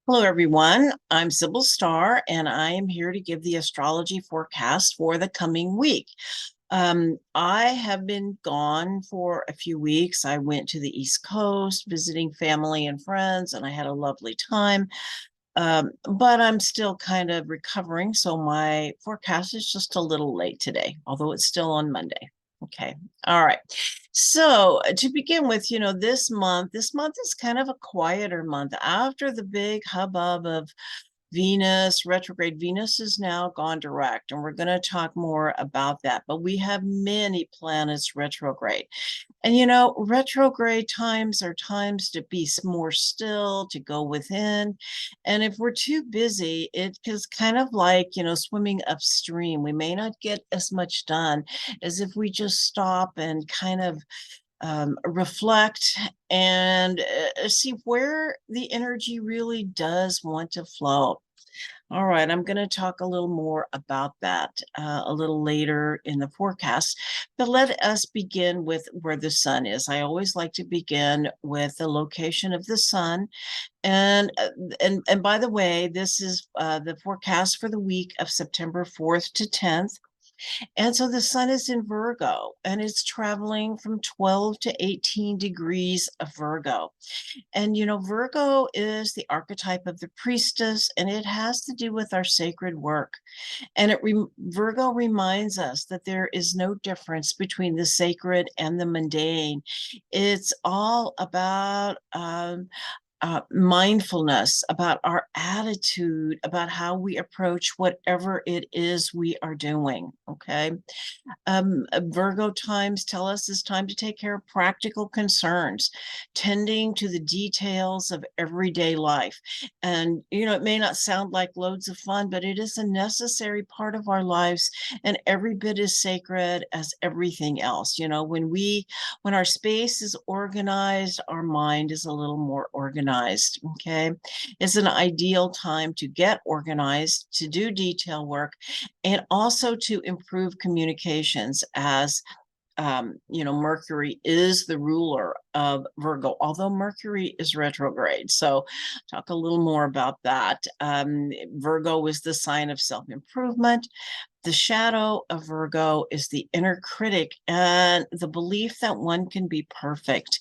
Hello, everyone. I'm Sibyl Star, and I am here to give the astrology forecast for the coming week. I have been gone for a few weeks. I went to the East Coast visiting family and friends, and I had a lovely time. But I'm still kind of recovering, so my forecast is just a little late today, although it's still on Monday. Okay. All right. So to begin with, this month is kind of a quieter month after the big hubbub of Venus, retrograde. Venus is now gone direct, and we're going to talk more about that. But we have many planets retrograde. And retrograde times are times to be more still, to go within. And if we're too busy, it is kind of like, swimming upstream. We may not get as much done as if we just stop and kind of reflect and see where the energy really does want to flow. All right, I'm going to talk a little more about that a little later in the forecast, but let us begin with where the sun is. I always like to begin with the location of the sun, and by the way, this is the forecast for the week of September 4th to 10th. And so the sun is in Virgo, and it's traveling from 12 to 18 degrees of Virgo. And Virgo is the archetype of the priestess, and it has to do with our sacred work. And Virgo reminds us that there is no difference between the sacred and the mundane. It's all about mindfulness, about our attitude, about how we approach whatever it is we are doing. Okay. Virgo times tell us it's time to take care of practical concerns, tending to the details of everyday life. And, it may not sound like loads of fun, but it is a necessary part of our lives, and every bit as sacred as everything else. When our space is organized, our mind is a little more organized. Okay. It's an ideal time to get organized, to do detail work, and also to improve communications as Mercury is the ruler of Virgo, although Mercury is retrograde. So, talk a little more about that. Virgo is the sign of self improvement. The shadow of Virgo is the inner critic and the belief that one can be perfect.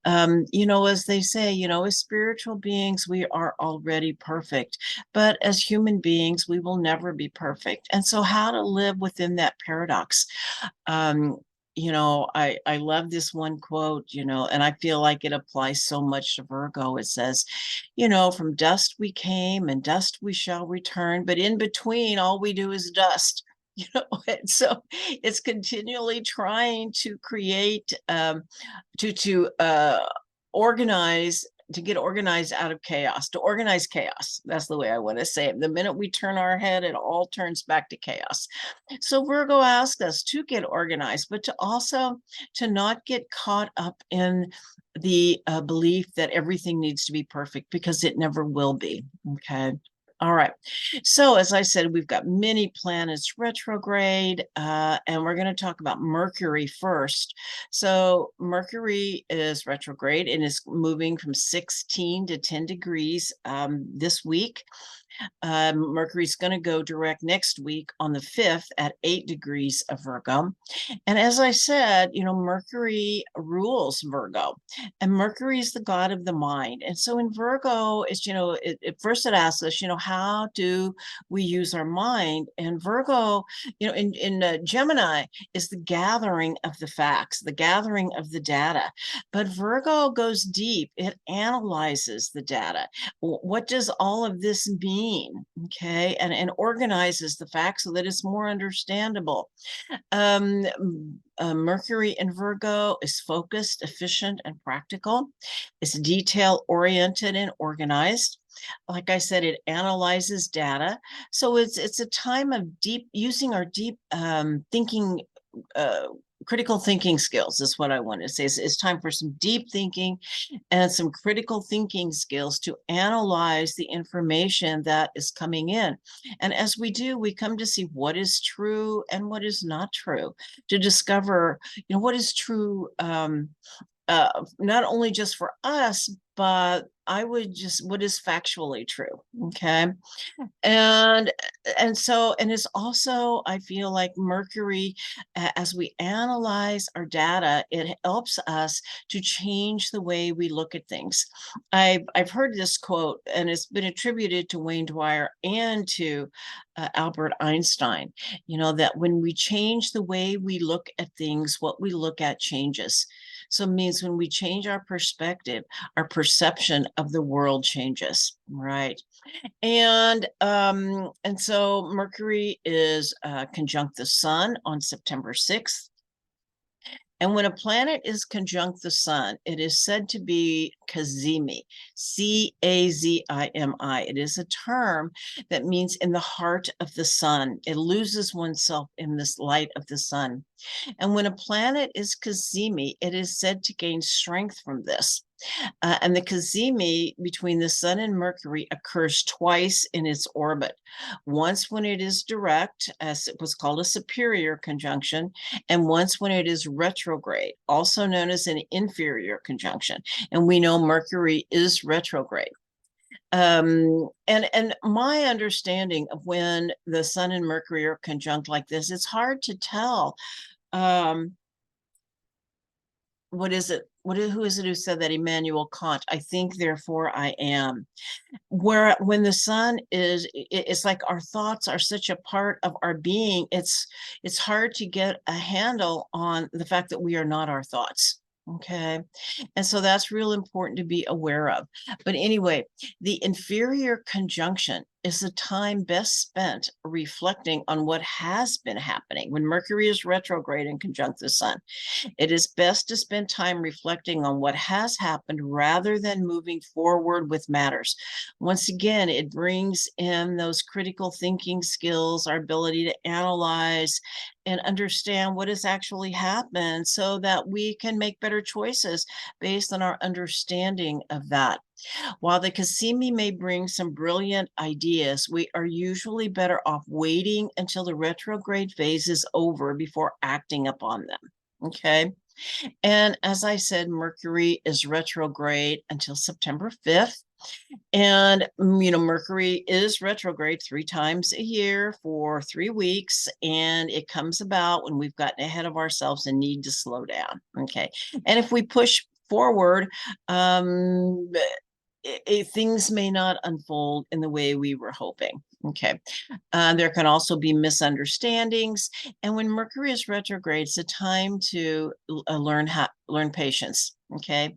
As they say, as spiritual beings, we are already perfect, but as human beings, we will never be perfect. And so, how to live within that paradox? Um, I love this one quote, and I feel like it applies so much to Virgo. It says, from dust we came and dust we shall return, but in between, all we do is dust. And so it's continually trying to create, to organize, to get organized out of chaos, to organize chaos. That's the way I want to say it. The minute we turn our head, it all turns back to chaos. So Virgo asks us to get organized, but to not get caught up in the belief that everything needs to be perfect, because it never will be. Okay. All right. So, as I said, we've got many planets retrograde, and we're going to talk about Mercury first. So, Mercury is retrograde and is moving from 16 to 10 degrees this week. Mercury's going to go direct next week on the 5th at 8 degrees of Virgo. And as I said, Mercury rules Virgo, and Mercury is the god of the mind. And so in Virgo, first it asks us, how do we use our mind? And Virgo, in Gemini is the gathering of the facts, the gathering of the data. But Virgo goes deep, it analyzes the data. What does all of this mean? Okay, and organizes the facts so that it's more understandable. Um, Mercury in Virgo is focused, efficient, and practical. It's detail oriented and organized. Like I said, it analyzes data. So it's a time of deep using our deep thinking. Critical thinking skills is what I want to say. It's time for some deep thinking and some critical thinking skills to analyze the information that is coming in. And as we do, we come to see what is true and what is not true, to discover, what is true not only just for us, but what is factually true. Okay. And and it's also, I feel like Mercury, as we analyze our data, it helps us to change the way we look at things. I've heard this quote, and it's been attributed to Wayne Dwyer and to Albert Einstein, that when we change the way we look at things, what we look at changes. So it means when we change our perspective, our perception of the world changes, right? And so Mercury is conjunct the sun on September 6th. And when a planet is conjunct the sun, it is said to be Cazimi, Cazimi. It is a term that means in the heart of the sun. It loses oneself in this light of the sun. And when a planet is Cazimi, it is said to gain strength from this. And the Cazimi between the Sun and Mercury occurs twice in its orbit. Once when it is direct, as it was called a superior conjunction, and once when it is retrograde, also known as an inferior conjunction. And we know Mercury is retrograde. And my understanding of when the Sun and Mercury are conjunct like this, it's hard to tell. What is it? Who is it who said that? Immanuel Kant. I think, therefore I am. Where when the sun is, it's like our thoughts are such a part of our being. It's hard to get a handle on the fact that we are not our thoughts. Okay. And so that's real important to be aware of. But anyway, the inferior conjunction is the time best spent reflecting on what has been happening when Mercury is retrograde and conjunct the sun. It is best to spend time reflecting on what has happened rather than moving forward with matters. Once again, it brings in those critical thinking skills, our ability to analyze and understand what has actually happened so that we can make better choices based on our understanding of that. While the Cassimi may bring some brilliant ideas, we are usually better off waiting until the retrograde phase is over before acting upon them. Okay. And as I said, Mercury is retrograde until September 5th. And, Mercury is retrograde 3 times a year for 3 weeks. And it comes about when we've gotten ahead of ourselves and need to slow down. Okay. And if we push forward, things may not unfold in the way we were hoping. Okay. There can also be misunderstandings. And when Mercury is retrograde, it's a time to learn patience. Okay.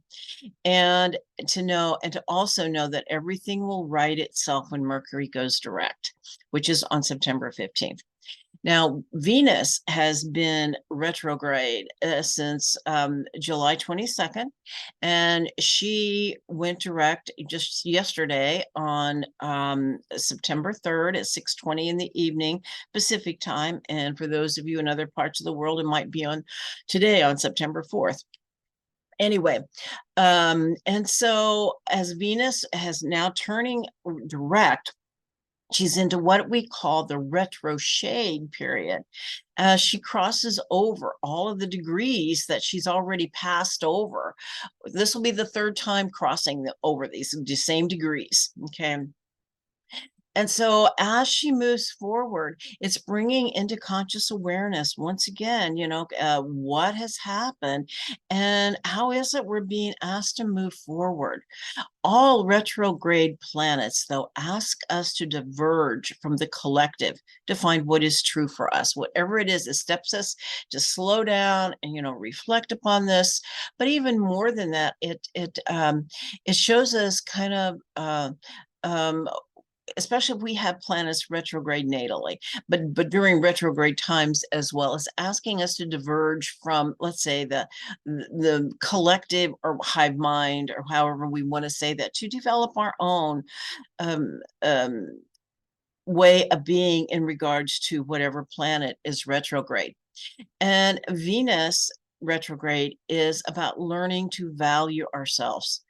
And to also know that everything will right itself when Mercury goes direct, which is on September 15th. Now, Venus has been retrograde since July 22nd, and she went direct just yesterday on September 3rd at 6:20 in the evening Pacific time. And for those of you in other parts of the world, it might be on today on September 4th. Anyway, and so as Venus has now turning direct, she's into what we call the retrograde period. She crosses over all of the degrees that she's already passed over. This will be the 3rd time crossing over these same degrees. Okay. And so as she moves forward, it's bringing into conscious awareness, once again, what has happened and how is it we're being asked to move forward. All retrograde planets, though, ask us to diverge from the collective to find what is true for us. Whatever it steps us to slow down and, reflect upon this. But even more than that, it shows us kind of especially if we have planets retrograde natally, but during retrograde times as well, as asking us to diverge from, let's say, the collective or hive mind, or however we want to say that, to develop our own way of being in regards to whatever planet is retrograde. And Venus retrograde is about learning to value ourselves,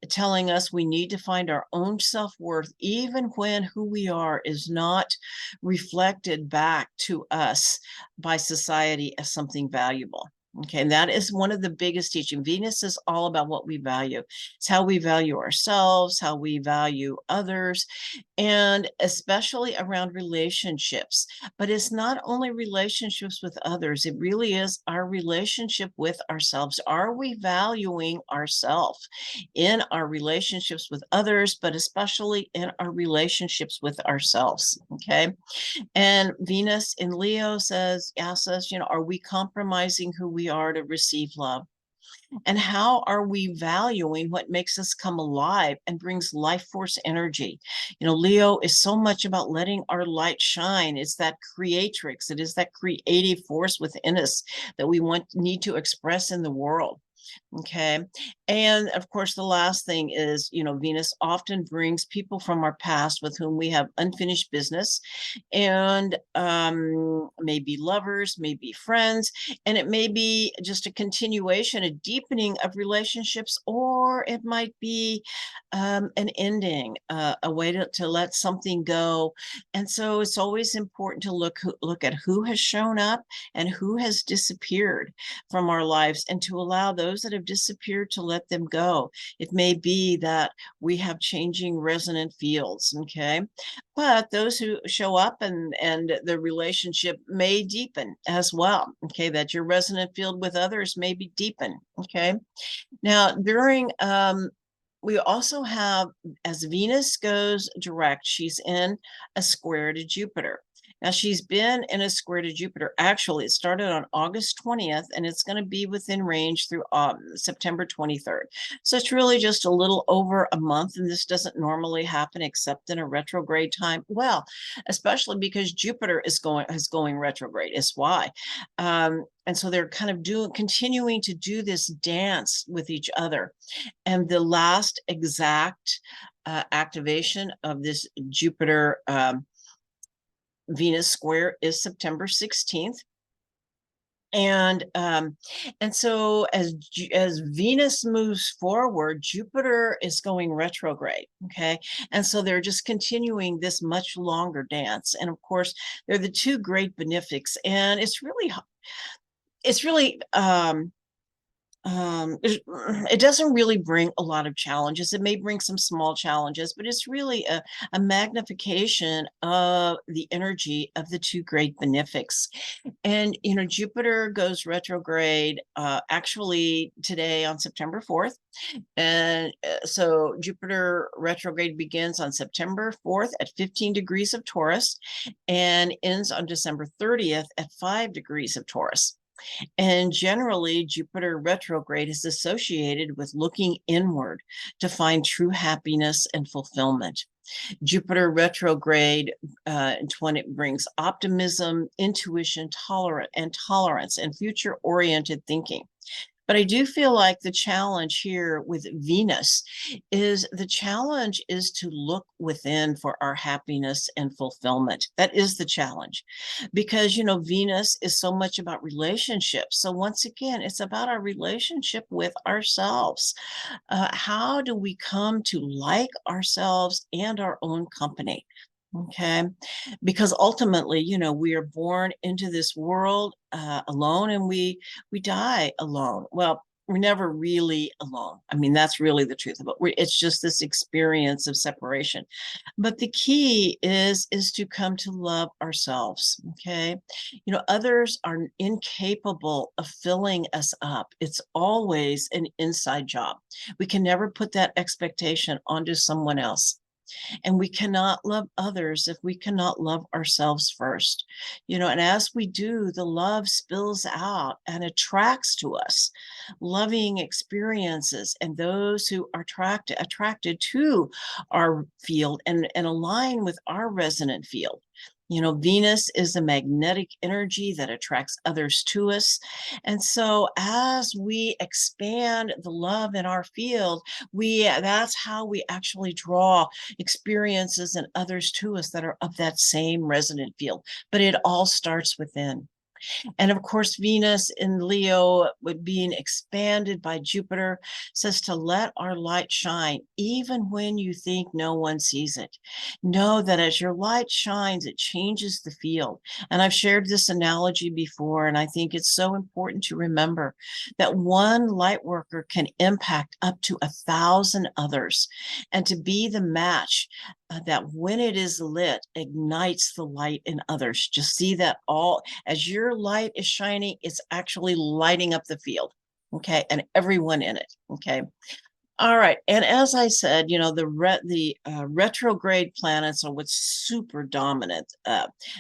telling us we need to find our own self-worth, even when who we are is not reflected back to us by society as something valuable. Okay, and that is one of the biggest teaching. Venus is all about what we value. It's how we value ourselves, how we value others, and especially around relationships. But it's not only relationships with others, it really is our relationship with ourselves. Are we valuing ourselves in our relationships with others, but especially in our relationships with ourselves? Okay. And Venus in Leo asks us, are we compromising who we are to receive love? And how are we valuing what makes us come alive and brings life force energy? Leo is so much about letting our light shine. It's that creatrix. It is that creative force within us that we need to express in the world. Okay. And of course, the last thing is, Venus often brings people from our past with whom we have unfinished business, and maybe lovers, maybe friends, and it may be just a continuation, a deepening of relationships, or it might be an ending, a way to let something go. And so it's always important to look at who has shown up and who has disappeared from our lives, and to allow those that have disappeared to let them go. It may be that we have changing resonant fields, okay? But those who show up, and the relationship may deepen as well, okay? That your resonant field with others may be deepen, okay? Now, we also have, as Venus goes direct, she's in a square to Jupiter. Now, she's been in a square to Jupiter. Actually, it started on August 20th, and it's going to be within range through September 23rd. So it's really just a little over a month, and this doesn't normally happen except in a retrograde time. Well, especially because Jupiter is going retrograde. Is why. And so they're kind of continuing to do this dance with each other. And the last exact activation of this Jupiter Venus square is September 16th. And so as Venus moves forward, Jupiter is going retrograde. Okay. And so they're just continuing this much longer dance. And of course, they're the two great benefics. And it's really it doesn't really bring a lot of challenges. It may bring some small challenges, but it's really a magnification of the energy of the two great benefics. And, Jupiter goes retrograde actually today on September 4th. And so Jupiter retrograde begins on September 4th at 15 degrees of Taurus and ends on December 30th at 5 degrees of Taurus. And generally, Jupiter retrograde is associated with looking inward to find true happiness and fulfillment. Jupiter retrograde when it brings optimism, intuition, tolerance, and future-oriented thinking. But I do feel like the challenge here with Venus is to look within for our happiness and fulfillment. That is the challenge, because, Venus is so much about relationships. So once again, it's about our relationship with ourselves. How do we come to like ourselves and our own company? Okay. Because ultimately, we are born into this world alone, and we die alone. Well, we're never really alone. I mean, that's really the truth of it. It's just this experience of separation. But the key is to come to love ourselves. Okay. Others are incapable of filling us up. It's always an inside job. We can never put that expectation onto someone else. And we cannot love others if we cannot love ourselves first. And as we do, the love spills out and attracts to us loving experiences, and those who are attracted to our field and align with our resonant field. Venus is a magnetic energy that attracts others to us. And so as we expand the love in our field, that's how we actually draw experiences and others to us that are of that same resonant field. But it all starts within. And of course, Venus in Leo, with being expanded by Jupiter, says to let our light shine, even when you think no one sees it. Know that as your light shines, it changes the field. And I've shared this analogy before, and I think it's so important to remember that one light worker can impact up to 1,000 others. And to be the match that when it is lit, ignites the light in others. Just see that all, as your light is shining, it's actually lighting up the field, okay, and everyone in it, okay. All right, and as I said, the retrograde planets are what's super dominant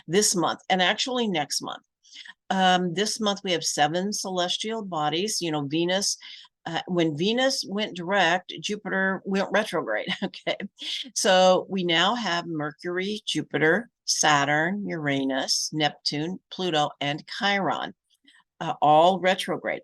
this month, and actually next month. This month we have 7 celestial bodies. Venus. When Venus went direct, Jupiter went retrograde. Okay, so we now have Mercury, Jupiter, Saturn, Uranus, Neptune, Pluto, and Chiron, all retrograde.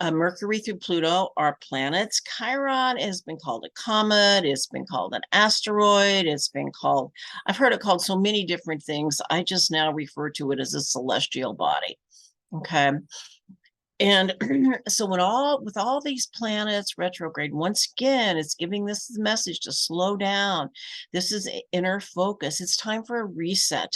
Mercury through Pluto are planets. Chiron has been called a comet. It's been called an asteroid. It's been called, I've heard it called so many different things. I just now refer to it as a celestial body. Okay. And so with all these planets retrograde, once again, it's giving this message to slow down. This is inner focus. It's time for a reset.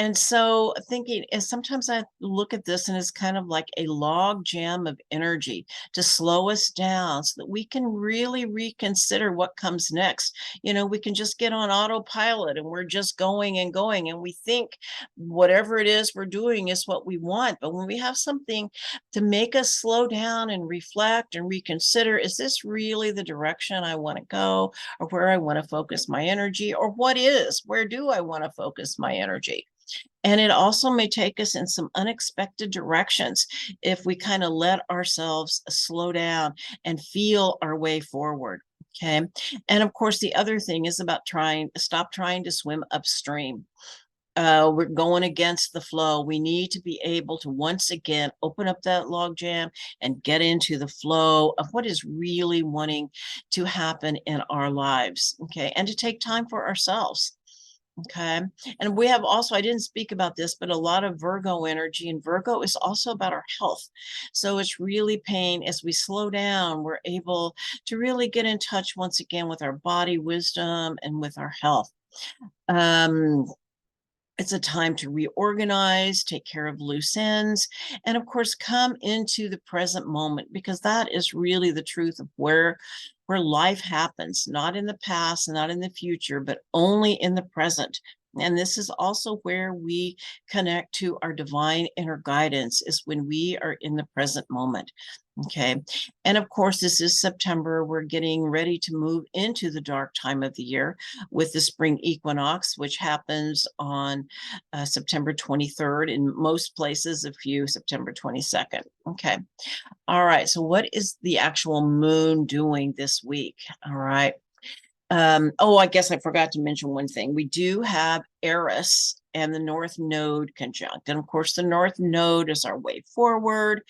And so thinking, and sometimes I look at this and it's kind of like a log jam of energy to slow us down so that we can really reconsider what comes next. We can just get on autopilot and we're just going and going, and we think whatever it is we're doing is what we want. But when we have something to make us slow down and reflect and reconsider, is this really the direction I want to go, or where I want to focus my energy, or where do I want to focus my energy? And it also may take us in some unexpected directions if we kind of let ourselves slow down and feel our way forward. Okay. And of course, the other thing is about stop trying to swim upstream. We're going against the flow. We need to be able to once again open up that log jam and get into the flow of what is really wanting to happen in our lives. Okay. And to take time for ourselves. Okay. And we have also, I didn't speak about this, but a lot of Virgo energy, and Virgo is also about our health. So it's really paying, as we slow down, we're able to really get in touch once again with our body wisdom and with our health. It's a time to reorganize, take care of loose ends, and of course, come into the present moment, because that is really the truth of where life happens, not in the past, not in the future, but only in the present. And this is also where we connect to our divine inner guidance, is when we are in the present moment. Okay. And of course, this is September. We're getting ready to move into the dark time of the year with the spring equinox, which happens on September 23rd in most places, a few September 22nd. Okay. All right. So what is the actual moon doing this week? All right. I guess I forgot to mention one thing. We do have Eris and the North Node conjunct. And of course, the North Node is our way forward.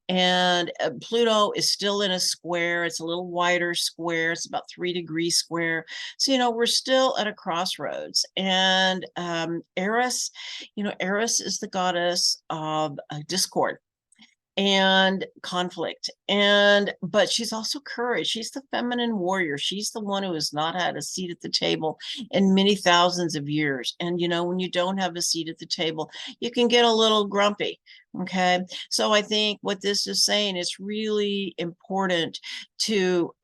And Pluto is still in a square. It's a little wider square. It's about 3 degrees square. So, we're still at a crossroads. And Eris, Eris is the goddess of discord and conflict, but she's also courage. She's the feminine warrior. She's the one who has not had a seat at the table in many thousands of years. And when you don't have a seat at the table, you can get a little grumpy. Okay, so I think what this is saying is really important to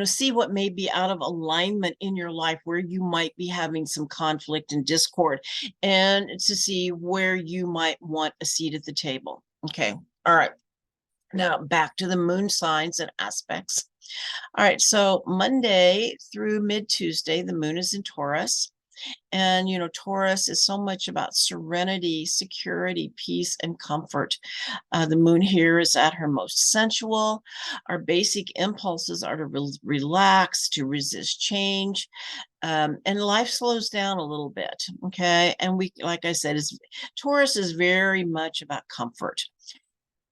see what may be out of alignment in your life, where you might be having some conflict and discord, and to see where you might want a seat at the table. Okay. All right. Now back to the moon signs and aspects. All right. So Monday through mid-Tuesday, the moon is in Taurus. And, Taurus is so much about serenity, security, peace, and comfort. The moon here is at her most sensual. Our basic impulses are to relax, to resist change. And life slows down a little bit. Okay. And like I said, Taurus is very much about comfort.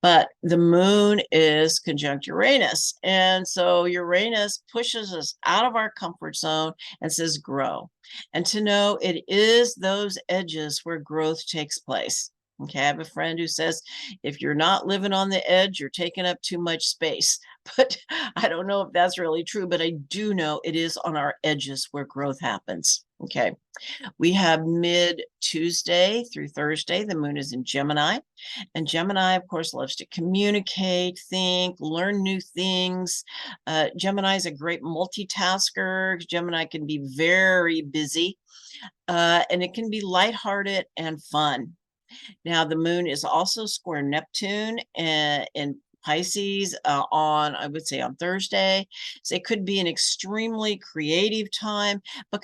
But the moon is conjunct Uranus. And so Uranus pushes us out of our comfort zone and says, grow. And to know it is those edges where growth takes place. Okay, I have a friend who says, if you're not living on the edge, you're taking up too much space. But I don't know if that's really true, but I do know it is on our edges where growth happens. Okay, we have mid Tuesday through Thursday. The moon is in Gemini. And Gemini, of course, loves to communicate, think, learn new things. Gemini is a great multitasker. Gemini can be very busy, and it can be lighthearted and fun. Now, the moon is also square Neptune in Pisces on, I would say, on Thursday. So it could be an extremely creative time, but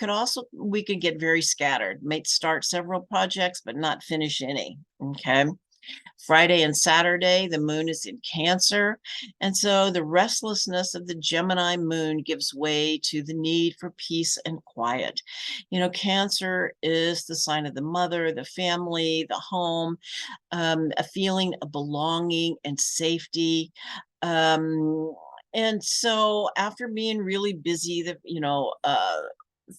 we could get very scattered, might start several projects, but not finish any. Okay. Friday and Saturday, the moon is in Cancer. And so the restlessness of the Gemini moon gives way to the need for peace and quiet. Cancer is the sign of the mother, the family, the home, a feeling of belonging and safety. And so after being really busy,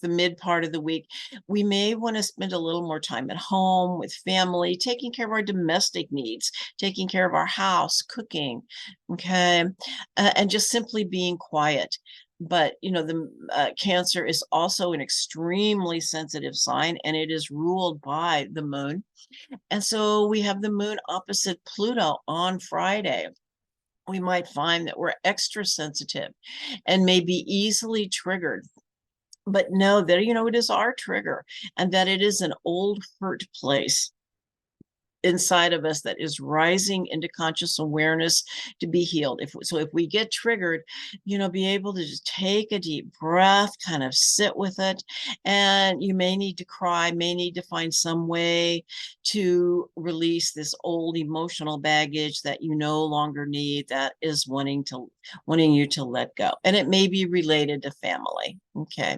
the mid part of the week, we may want to spend a little more time at home with family, taking care of our domestic needs, taking care of our house, cooking, okay, and just simply being quiet. But the Cancer is also an extremely sensitive sign, and it is ruled by the moon. And so we have the moon opposite Pluto on Friday. We might find that we're extra sensitive and may be easily triggered, but know that it is our trigger, and that it is an old hurt place inside of us that is rising into conscious awareness to be healed. If we get triggered, be able to just take a deep breath, kind of sit with it, and you may need to cry, may need to find some way to release this old emotional baggage that you no longer need, that is wanting you to let go. And it may be related to family. Okay.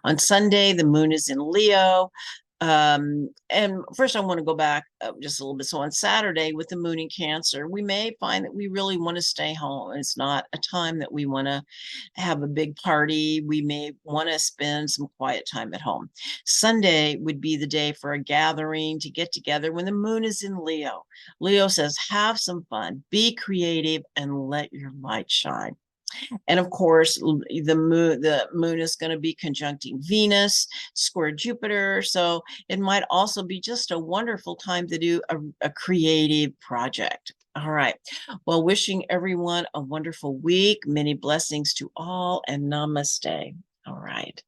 On Sunday, the moon is in Leo. And first, I want to go back just a little bit. So on Saturday, with the moon in Cancer, we may find that we really want to stay home. It's not a time that we want to have a big party. We may want to spend some quiet time at home. Sunday would be the day for a gathering, to get together when the moon is in Leo. Leo says, have some fun, be creative, and let your light shine. And of course, the moon is going to be conjuncting Venus, square Jupiter. So it might also be just a wonderful time to do a creative project. All right. Well, wishing everyone a wonderful week. Many blessings to all, and namaste. All right.